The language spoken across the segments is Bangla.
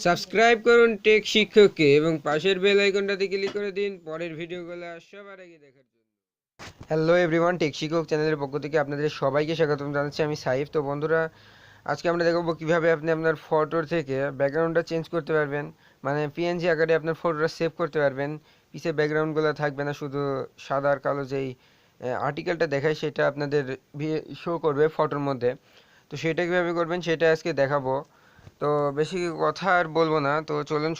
সাবস্ক্রাইব করুন টেক শিক্ষককে এবং পাশের বেল আইকনটাতে ক্লিক করে দিন পরের ভিডিওগুলো সবার আগে দেখার জন্য। হ্যালো এভরিওয়ান, টেক শিক্ষক চ্যানেলের পক্ষ থেকে আপনাদের সবাইকে স্বাগতম জানাচ্ছি। আমি সাইফ। তো বন্ধুরা, আজকে আমরা দেখাবো কীভাবে আপনি আপনার ফটোর থেকে ব্যাকগ্রাউন্ডটা চেঞ্জ করতে পারবেন, মানে পিএনজি আকারে আপনার ফটোটা সেভ করতে পারবেন। পিছে ব্যাকগ্রাউন্ডগুলো থাকবে না, শুধু সাদা আর কালো যেই আর্টিকেলটা দেখায় সেটা আপনাদের শো করবে ফটোর মধ্যে। তো সেটা কীভাবে করবেন সেটা আজকে দেখাবো। তো বেশি কথা আর বলবো না, তো চলুন।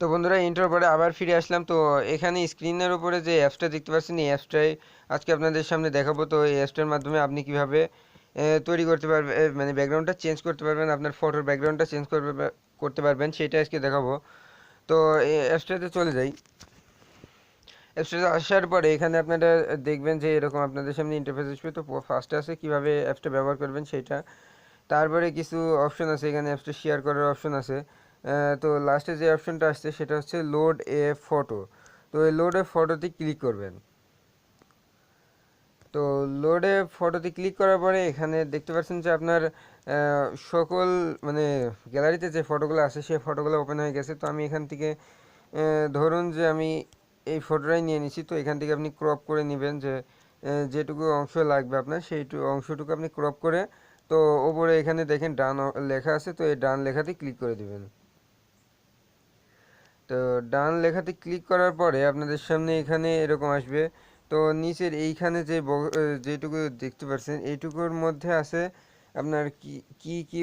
তো বন্ধুরা, ইন্ট্রোর পরে আবার ফিরে আসলাম। তো এখানে স্ক্রিনের উপরে যে অ্যাপসটা দেখতে পাচ্ছেন, এই অ্যাপসটাই আজকে আপনাদের সামনে দেখাবো। তো এই অ্যাপসটার মাধ্যমে আপনি কিভাবে তৈরি করতে পারবেন, মানে ব্যাকগ্রাউন্ডটা চেঞ্জ করতে পারবেন, আপনার ফটোর ব্যাকগ্রাউন্ডটা চেঞ্জ করতে পারবেন, সেটা আজকে দেখাবো। তো এই অ্যাপসটাতে চলে যাই। অ্যাপসটাতে আসার পরে এখানে আপনারা দেখবেন যে এরকম আপনাদের সামনে ইন্টারফেস আসবে। তো ফার্স্টে আছে কীভাবে অ্যাপসটা ব্যবহার করবেন সেটা, তারপরে কিছু অপশন আছে, এখানে অ্যাপসটা শেয়ার করার অপশন আছে। তো লাস্টে যে অপশনটা আসছে সেটা হচ্ছে লোড এ ফটো। তো এই লোড এ ফটোতে ক্লিক করবেন। তো লোডে ফটোতে ক্লিক করার পরে এখানে দেখতে পাচ্ছেন যে আপনার সকল মানে গ্যালারিতে যে ফটোগুলো আছে সেই ফটোগুলো ওপেন হয়ে গেছে। তো আমি এখান থেকে ধরুন যে আমি এই ফটোটাই নিয়ে নিচ্ছি। তো এখান থেকে আপনি ক্রপ করে নেবেন, যে যেটুকু অংশ লাগবে আপনার সেইটুকু অংশটুকু আপনি ক্রপ করে, তো ওপরে এখানে দেখেন ডান লেখা আছে, তো এই ডান লেখাতে ক্লিক করে দিবেন। তো ডান লেখাতে ক্লিক করার পরে আপনাদের সামনে এখানে এরকম আসবে। তো নিচের এইখানে যে যেটুকু দেখতে পাচ্ছেন এইটুকুর মধ্যে আছে আপনার কি কি কি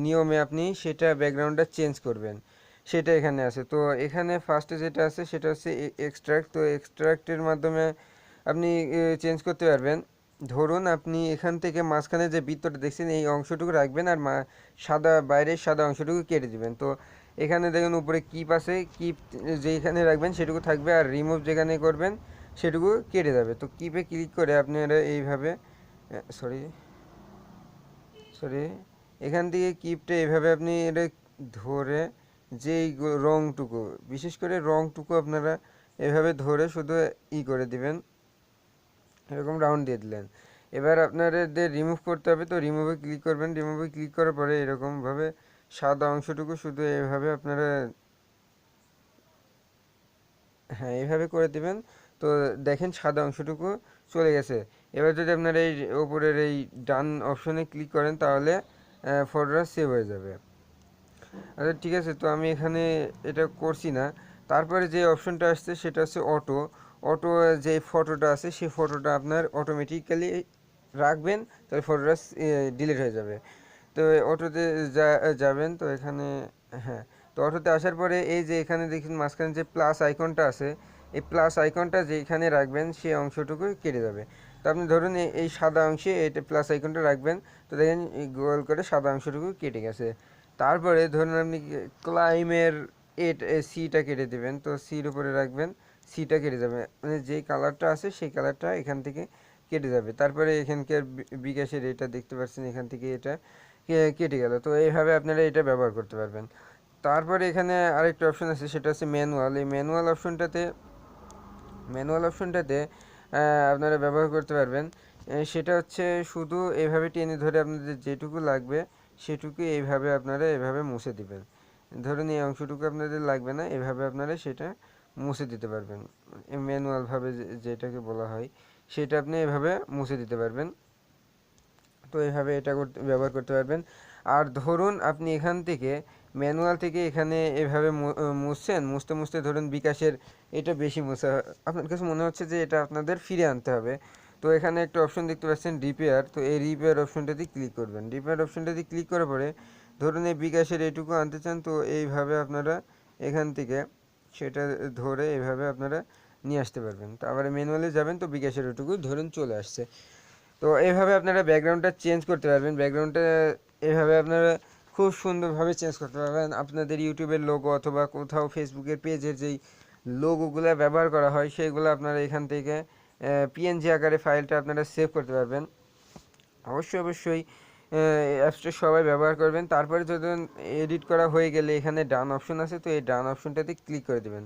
নিয়মে আপনি সেটা ব্যাকগ্রাউন্ডটা চেঞ্জ করবেন সেটা এখানে আছে। তো এখানে ফার্স্টে যেটা আছে সেটা হচ্ছে এক্সট্রাক্ট। তো এক্সট্রাক্টের মাধ্যমে আপনি চেঞ্জ করতে পারবেন। ধরুন আপনি এখান থেকে মাঝখানে যে বৃত্তটা দেখছেন এই অংশটুকু রাখবেন, আর সাদা বাইরের সাদা অংশটুকু কেটে দিবেন। তো এখানে দেখুন উপরে কিপ আছে, কিপ যেখানে রাখবেন সেটুকু থাকবে, আর রিমুভ যেখানে করবেন সেটুকু কেটে যাবে। তো কিপে ক্লিক করে আপনারা এইভাবে সরি সরি এখান থেকে কিপটা এইভাবে আপনি এটা ধরে যেই রঙটুকু, বিশেষ করে রঙটুকু আপনারা এভাবে ধরে শুধু করে দিবেন, এরকম রাউন্ড দিয়ে দিলেন। এবার আপনাদের রিমুভ করতে হবে। তো রিমুভে ক্লিক করবেন। রিমুভে ক্লিক করার পরে এরকমভাবে সাদা অংশটুকু শুধু এভাবে আপনারা হ্যাঁ এইভাবে করে দিবেন। তো দেখেন সাদা অংশটুকু চলে গেছে। এবার যদি আপনারা এই ওপরের এই ডান অপশনে ক্লিক করেন তাহলে ফটোটা সেভ হয়ে যাবে। আচ্ছা ঠিক আছে, তো আমি এখানে এটা করছি না। তারপরে যে অপশনটা আসছে সেটা হচ্ছে অটো। অটো যে ফটোটা আছে সেই ফটোটা আপনার অটোমেটিক্যালি রাখবেন, তাহলে ফটোটা ডিলিট হয়ে যাবে। তো অটোতে যাবেন। তো এখানে হ্যাঁ, তো অটোতে আসার পরে এই যে এখানে দেখুন মাঝখানে যে প্লাস আইকনটা আছে, এই প্লাস আইকনটা যেখানে রাখবেন সেই অংশটুকু কেটে যাবে। তো আপনি ধরুন এই সাদা অংশে এটা প্লাস আইকনটা রাখবেন। তো দেখেন গোল করে সাদা অংশটুকু কেটে গেছে। তারপরে ধরুন আপনি ক্লাইমের সিটা কেটে দেবেন। তো সির উপরে রাখবেন, সিটা কেটে যাবে, মানে যেই কালারটা আছে সেই কালারটা এখান থেকে কেটে যাবে। তারপরে এখানকার বিকাশের এটা দেখতে পাচ্ছেন, এখান থেকে এটা কেটে গেল। তো এইভাবে আপনারা এটা ব্যবহার করতে পারবেন। তারপরে এখানে আরেকটা অপশন আছে সেটা হচ্ছে ম্যানুয়াল। এই ম্যানুয়াল অপশনটাতে আপনারা ব্যবহার করতে পারবেন। সেটা হচ্ছে শুধু এইভাবে টেনে ধরে আপনাদের যেটুকু লাগবে সেটুকু এইভাবে আপনারা এভাবে মুছে দিবেন। ধরুন এই অংশটুকু আপনাদের লাগবে না, এভাবে আপনারা সেটা মুছে দিতে পারবেন। ম্যানুয়ালভাবে যেটাকে বলা হয় সেটা আপনি এভাবে মুছে দিতে পারবেন। তো এইভাবে এটা ব্যবহার করতে পারবেন। আর ধরুন আপনি এখান থেকে ম্যানুয়াল থেকে এখানে এভাবে মুছতে মুছতে ধরুন বিকাশের এটা বেশি মোছা আপনার কাছে মনে হচ্ছে যে এটা আপনাদের ফিরে আনতে হবে। তো এখানে একটা অপশন দেখতে পাচ্ছেন রিপেয়ার। তো এই রিপেয়ার অপশনটাতে ক্লিক করবেন। রিপেয়ার অপশনটাতে ক্লিক করার পরে ধরুন এই বিকাশের এইটুকু আনতে চান, তো এইভাবে আপনারা এখান থেকে সেটা ধরে এইভাবে আপনারা নিয়ে আসতে পারবেন। তারপরে ম্যানুয়ালে যাবেন, তো বিকাশের ওইটুকু ধরুন চলে আসছে। তো এইভাবে আপনারা ব্যাকগ্রাউন্ডটা চেঞ্জ করতে পারবেন। ব্যাকগ্রাউন্ডটা এইভাবে আপনারা খুব সুন্দরভাবে চেঞ্জ করতে পারবেন। আপনাদের ইউটিউবের লোগো অথবা কোথাও ফেসবুকের পেজের যেই লোগোগুলো ব্যবহার করা হয় সেইগুলো আপনারা এখান থেকে পিএনজি আকারে ফাইলটা আপনারা সেভ করতে পারবেন। অবশ্যই অ্যাপসটা সবাই ব্যবহার করবেন। তারপরে ধরুন এডিট করা হয়ে গেলে এখানে ডান অপশন আছে, তো এই ডান অপশনটাতে ক্লিক করে দেবেন।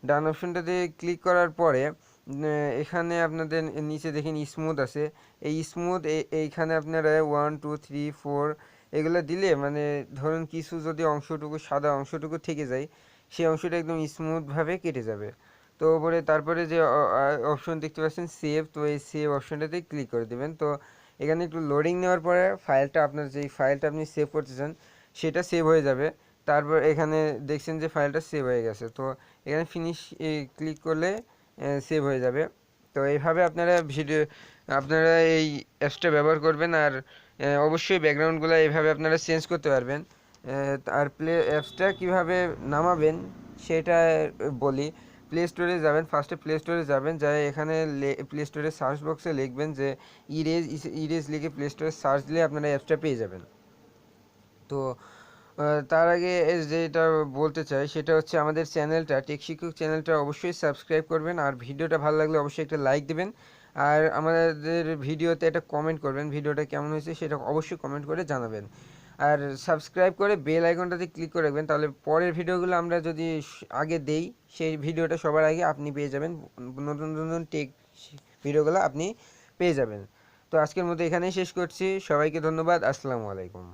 ডান অপশনটাতে ক্লিক করার পরে এখানে আপনাদের নিচে দেখেন স্মুথ আছে, এই স্মুথ এইখানে আপনারা 1 2 3 4 এগুলো দিলে মানে ধরুন কিছু যদি অংশটুকু সাদা অংশটুকু থেকে যায়, সেই অংশটা একদম স্মুথভাবে কেটে যাবে। তো ওপরে তারপরে যে অপশন দেখতে পাচ্ছেন সেভ, তো এই সেভ অপশনটাতে ক্লিক করে দেবেন। তো এখানে একটু লোডিং নেওয়ার পরে ফাইলটা আপনার যেই ফাইলটা আপনি সেভ করতে চান সেটা সেভ হয়ে যাবে। তারপর এখানে দেখছেন যে ফাইলটা সেভ হয়ে গেছে, তো এখানে ফিনিশ ক্লিক করলে সেভ হয়ে যাবে। তো এইভাবে আপনারা এই অ্যাপসটা ব্যবহার করবেন। আর অবশ্যই ব্যাকগ্রাউন্ডগুলো এইভাবে আপনারা চেঞ্জ করতে পারবেন। আর অ্যাপসটা কীভাবে নামাবেন সেটা বলি। প্লে স্টোরে যাবেন, ফার্স্টে প্লে স্টোরে যাবেন, যাই এখানে প্লে স্টোরে সার্চ বক্সে লিখবেন যে ইরেজ, ইরেজ লিখে প্লে স্টোরে সার্চ দিলে আপনারা অ্যাপসটা পেয়ে যাবেন। তো তার আগে যেটা বলতে চাই সেটা হচ্ছে আমাদের চ্যানেলটা টেক শিক্ষক চ্যানেলটা অবশ্যই সাবস্ক্রাইব করবেন, আর ভিডিওটা ভালো লাগলে অবশ্যই একটা লাইক দেবেন। আর আমাদের ভিডিওতে একটা কমেন্ট করবেন, ভিডিওটা কেমন হয়েছে সেটা অবশ্যই কমেন্ট করে জানাবেন। আর সাবস্ক্রাইব করে বেল আইকনটাতে ক্লিক করে রাখবেন, তাহলে পরের ভিডিওগুলো আমরা যদি আগে দেই সেই ভিডিওটা সবার আগে আপনি পেয়ে যাবেন, নতুন নতুন টেক ভিডিওগুলো আপনি পেয়ে যাবেন। তো আজকের মতো এখানেই শেষ করছি, সবাইকে ধন্যবাদ, আসসালামু আলাইকুম।